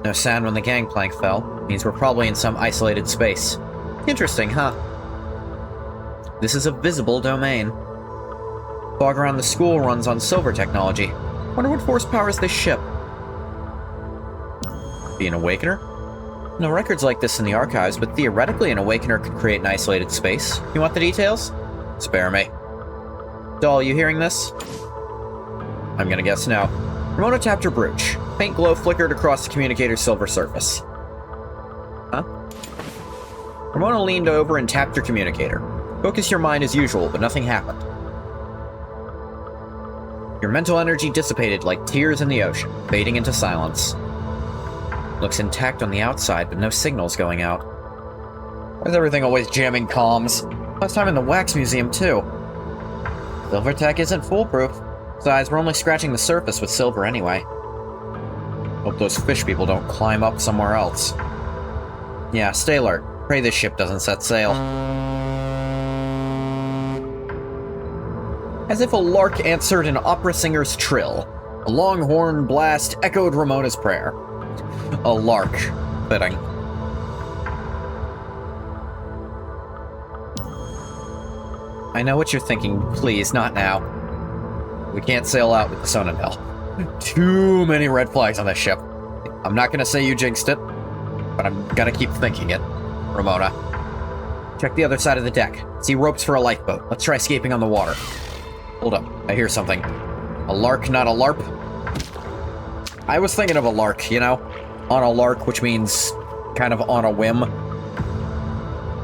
No sound when the gangplank fell. Means we're probably in some isolated space. Interesting, huh? This is a visible domain. Fog around the school runs on silver technology. Wonder what force powers this ship. Be an Awakener? No records like this in the archives, but theoretically an Awakener could create an isolated space. You want the details? Spare me. Doll, you hearing this? I'm gonna guess no. Ramona tapped her brooch. Faint glow flickered across the communicator's silver surface. Huh? Ramona leaned over and tapped her communicator. Focus your mind as usual, but nothing happened. Your mental energy dissipated like tears in the ocean, fading into silence. Looks intact on the outside, but no signals going out. Why is everything always jamming comms? Last time in the Wax Museum, too. Silver tech isn't foolproof. Besides, we're only scratching the surface with silver anyway. Hope those fish people don't climb up somewhere else. Yeah, stay alert. Pray this ship doesn't set sail. As if a lark answered an opera singer's trill, a longhorn blast echoed Ramona's prayer. A lark. Fitting. I know what you're thinking. Please, not now. We can't sail out with the Sona Nil. Too many red flags on this ship. I'm not gonna say you jinxed it, but I'm gonna keep thinking it. Ramona. Check the other side of the deck. See ropes for a lifeboat. Let's try escaping on the water. Hold up. I hear something. A lark, not a larp? I was thinking of a lark, you know? On a lark, which means kind of on a whim.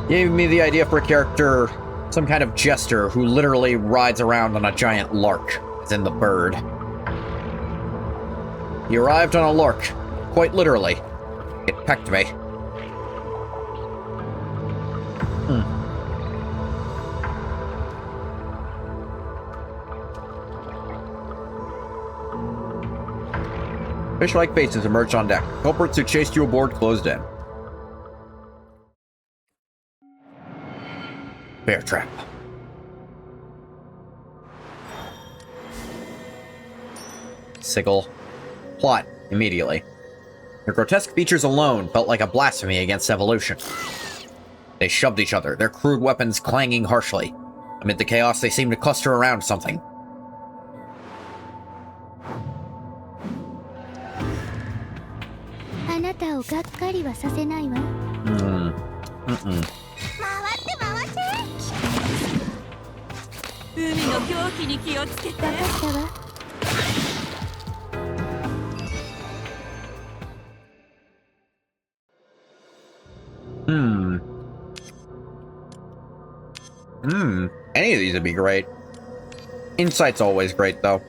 Gave me the idea for a character, some kind of jester who literally rides around on a giant lark, as in the bird. He arrived on a lark, quite literally. It pecked me. Fish-like faces emerged on deck. Culprits who chased you aboard closed in. Bear trap. Sigil. Plot. Immediately. Their grotesque features alone felt like a blasphemy against evolution. They shoved each other, their crude weapons clanging harshly. Amid the chaos, they seemed to cluster around something. Any of these would be great. Insight's always great, though.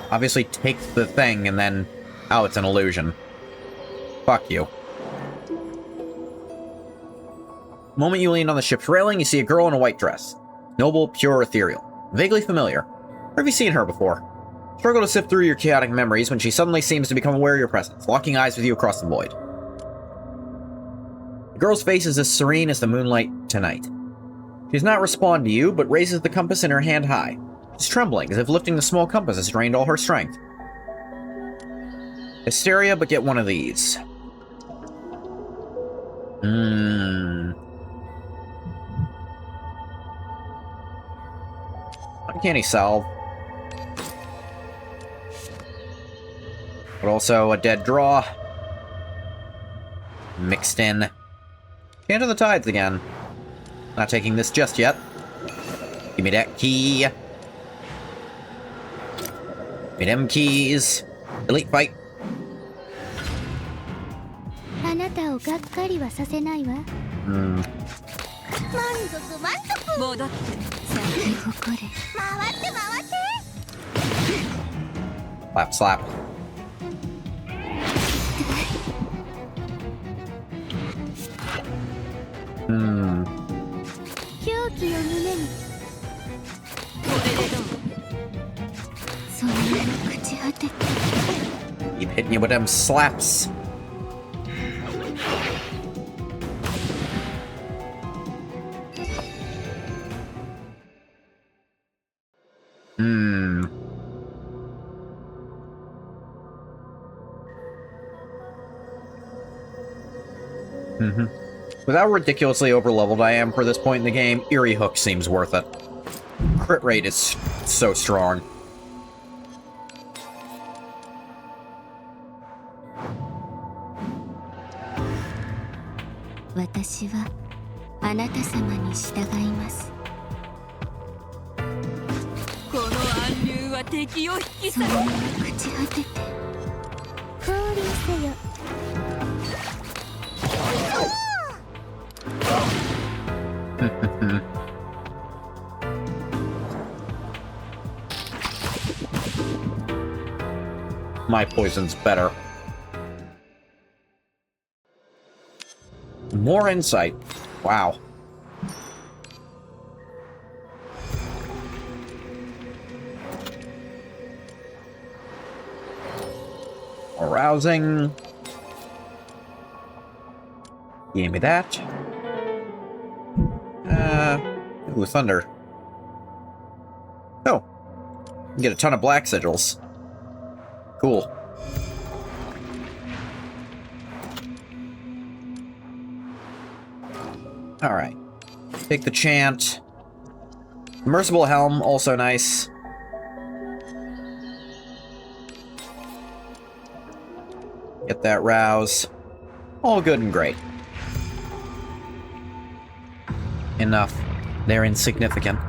Obviously take the thing and then... Oh, it's an illusion. Fuck you. The moment you lean on the ship's railing, you see a girl in a white dress. Noble, pure, ethereal. Vaguely familiar. Where have you seen her before? Struggle to sift through your chaotic memories when she suddenly seems to become aware of your presence, locking eyes with you across the void. The girl's face is as serene as the moonlight tonight. She does not respond to you, but raises the compass in her hand high. She's trembling, as if lifting the small compass has drained all her strength. Hysteria, but get one of these. Uncanny salve. But also a dead draw. Mixed in. Chant of the Tides again. Not taking this just yet. Give me that key. Give me them keys. Elite fight. Slap, slap. Keep hitting you with them slaps. With how ridiculously overleveled I am for this point in the game, Eerie Hook seems worth it. Crit rate is so strong. My poison's better. More insight. Wow. Arousing. Give me that. Ooh, thunder. Oh. Get a ton of black sigils. Cool. Alright. Take the chant. Merciful Helm, also nice. Get that rouse. All good and great. Enough. They're insignificant.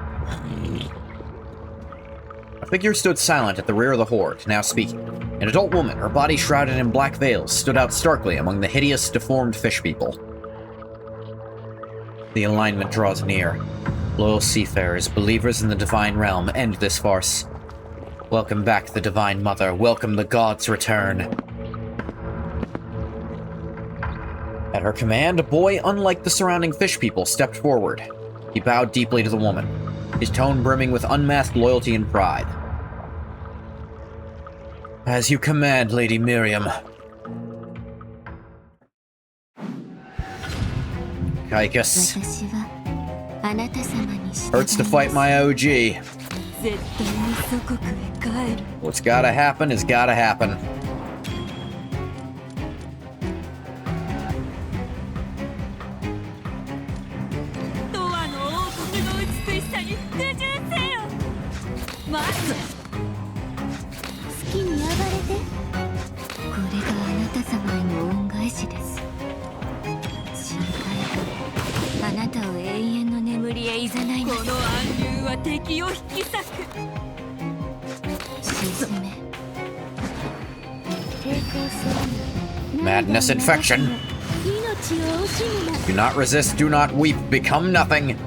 A figure stood silent at the rear of the horde, now speaking. An adult woman, her body shrouded in black veils, stood out starkly among the hideous, deformed fish people. The alignment draws near. Loyal seafarers, believers in the divine realm, end this farce. Welcome back the Divine Mother. Welcome the gods' return. At her command, a boy unlike the surrounding fish people stepped forward. He bowed deeply to the woman, his tone brimming with unmasked loyalty and pride. As you command, Lady Miriam. Kaikus. Hurts to fight my OG. 絶対に祖国へ帰る What's gotta happen is gotta happen. Madness infection. Do not resist, do not weep, become nothing.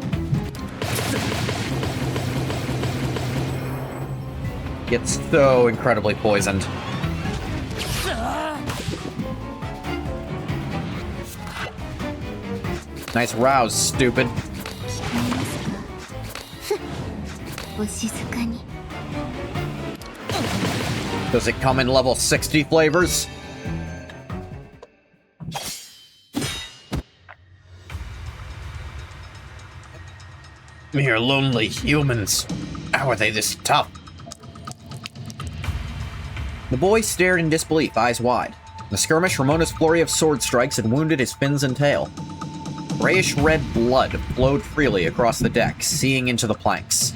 Gets so incredibly poisoned. Nice rouse, stupid. Does it come in level 60 flavors? Mere lonely humans. How are they this tough? The boy stared in disbelief, eyes wide. In the skirmish, Ramona's flurry of sword strikes had wounded his fins and tail. Grayish-red blood flowed freely across the deck, seeping into the planks.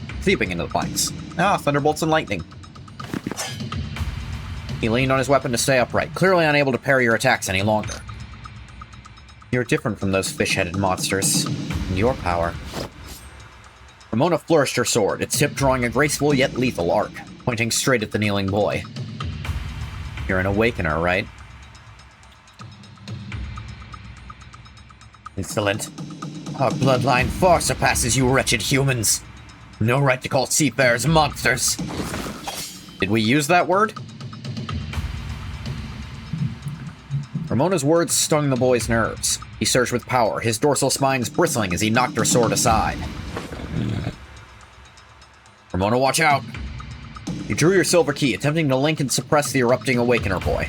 Ah, thunderbolts and lightning. He leaned on his weapon to stay upright, clearly unable to parry your attacks any longer. You're different from those fish-headed monsters. In your power. Ramona flourished her sword, its tip drawing a graceful yet lethal arc, pointing straight at the kneeling boy. You're an awakener, right? Insolent. Our bloodline far surpasses you wretched humans. No right to call seafarers monsters. Did we use that word? Ramona's words stung the boy's nerves. He surged with power, his dorsal spines bristling as he knocked her sword aside. Ramona, watch out! You drew your silver key, attempting to link and suppress the erupting Awakener boy.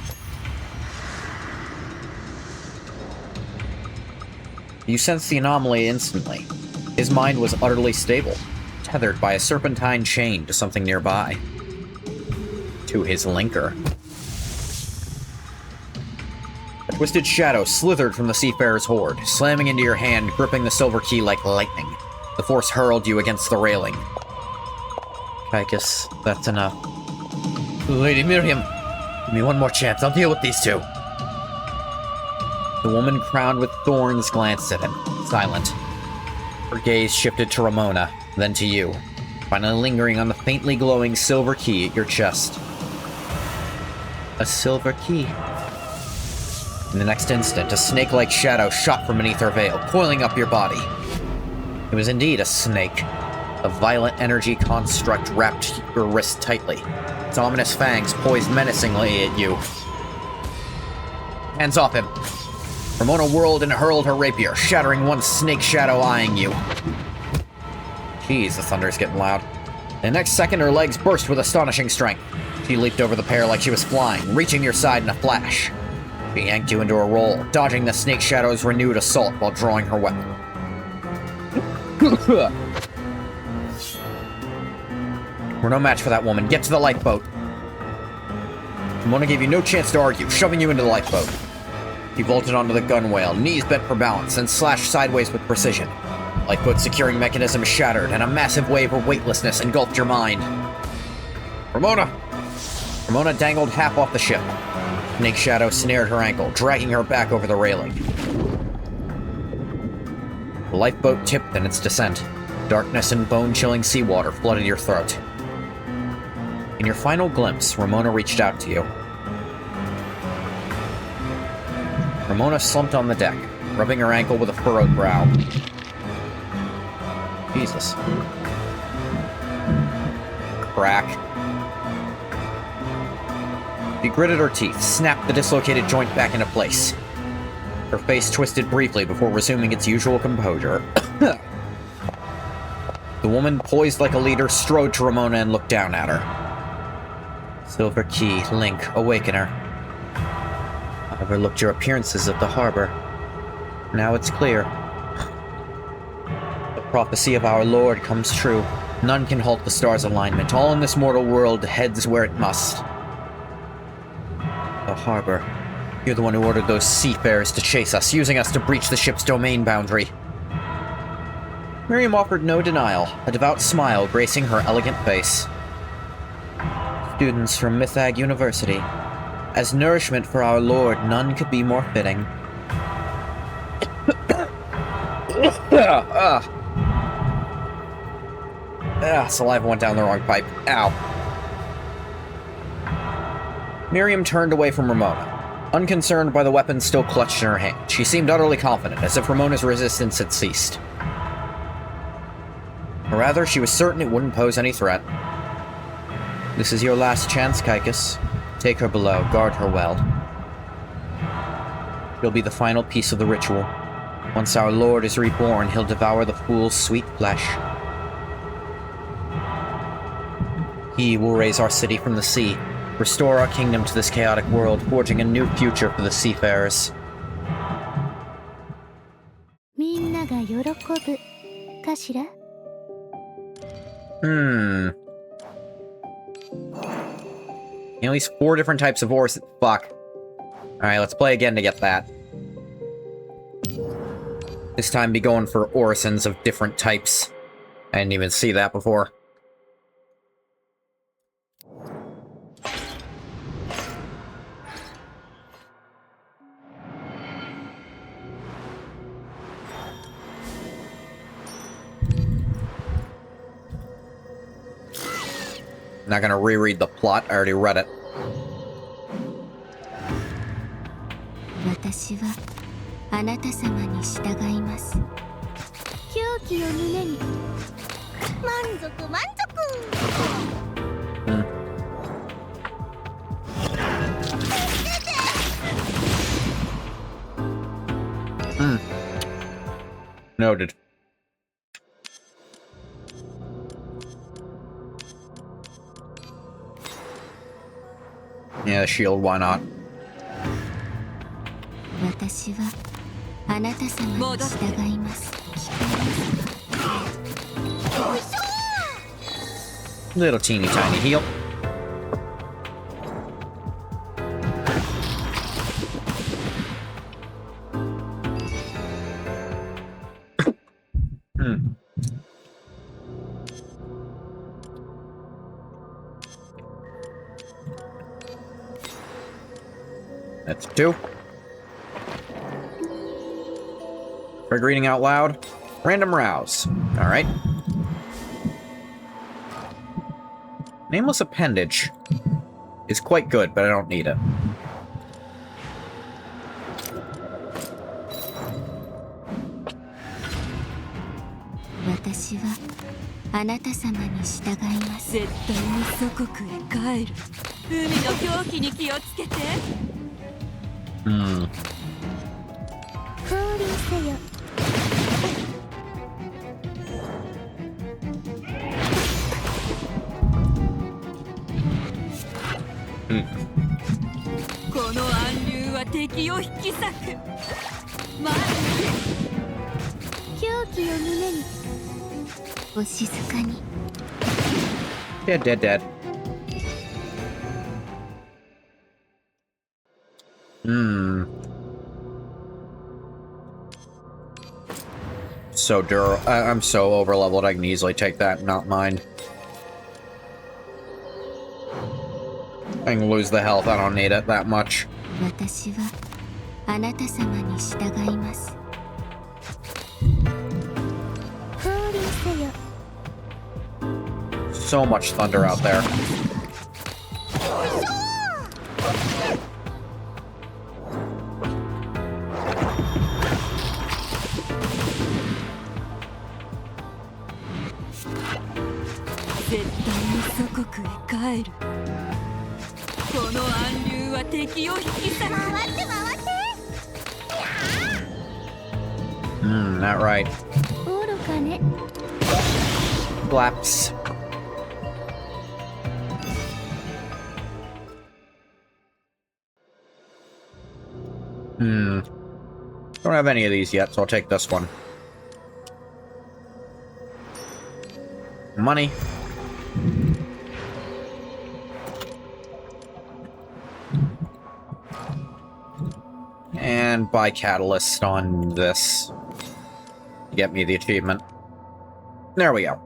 You sensed the anomaly instantly. His mind was utterly stable, tethered by a serpentine chain to something nearby. To his linker. A twisted shadow slithered from the seafarer's hoard, slamming into your hand, gripping the silver key like lightning. The force hurled you against the railing. Kaikus, that's enough. Lady Miriam, give me one more chance, I'll deal with these two. The woman crowned with thorns glanced at him, silent. Her gaze shifted to Ramona, then to you, finally lingering on the faintly glowing silver key at your chest. A silver key. In the next instant, a snake-like shadow shot from beneath her veil, coiling up your body. It was indeed a snake. A violent energy construct wrapped your wrist tightly, its ominous fangs poised menacingly at you. Hands off him. Ramona whirled and hurled her rapier, shattering one snake shadow eyeing you. Jeez, the thunder's getting loud. The next second, her legs burst with astonishing strength. She leaped over the pair like she was flying, reaching your side in a flash. She yanked you into a roll, dodging the snake shadow's renewed assault while drawing her weapon. We're no match for that woman. Get to the lifeboat. Ramona gave you no chance to argue, shoving you into the lifeboat. You vaulted onto the gunwale, knees bent for balance, and slashed sideways with precision. Lifeboat's securing mechanism shattered, and a massive wave of weightlessness engulfed your mind. Ramona! Ramona dangled half off the ship. Snake Shadow snared her ankle, dragging her back over the railing. The lifeboat tipped in its descent. Darkness and bone-chilling seawater flooded your throat. In your final glimpse, Ramona reached out to you. Ramona slumped on the deck, rubbing her ankle with a furrowed brow. Jesus. Crack. She gritted her teeth, snapped the dislocated joint back into place. Her face twisted briefly before resuming its usual composure. The woman, poised like a leader, strode to Ramona and looked down at her. Silver Key, Link, Awakener. I overlooked your appearances at the harbor. Now it's clear. The prophecy of our Lord comes true. None can halt the stars' alignment. All in this mortal world heads where it must. The harbor. You're the one who ordered those seafarers to chase us, using us to breach the ship's domain boundary. Miriam offered no denial, a devout smile gracing her elegant face. Students from Mythag University. As nourishment for our Lord, none could be more fitting. Saliva went down the wrong pipe. Ow. Miriam turned away from Ramona. Unconcerned by the weapon still clutched in her hand, she seemed utterly confident, as if Ramona's resistance had ceased. Or rather, she was certain it wouldn't pose any threat. This is your last chance, Kaikus. Take her below, guard her well. She'll be the final piece of the ritual. Once our Lord is reborn, he'll devour the fool's sweet flesh. He will raise our city from the sea, restore our kingdom to this chaotic world, forging a new future for the seafarers. みんなが喜ぶかしら? At least 4 different types of ores. Fuck. Alright, let's play again to get that. This time be going for orisons of different types. I didn't even see that before. Not gonna reread the plot, I already read it. 私はあなた様に従います。狂気を胸に。満足満足。Noted. Yeah, shield, why not? 私はあなた様に従います。Little teeny tiny heal. That's 2. Craig reading out loud. Random rouse. Alright. Nameless appendage is quite good, but I don't need it. Dead. So I'm so overleveled, I can easily take that and not mind. I can lose the health, I don't need it that much. So much thunder out there. 絶対に祖国へ帰る。この暗流は敵を引き去る。回って回って。Not right. 愚かね。 Flaps. Don't have any of these yet, so I'll take this one. Money. And buy catalyst on this. Get me the achievement. There we go.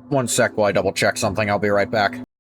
One sec while I double check something, I'll be right back.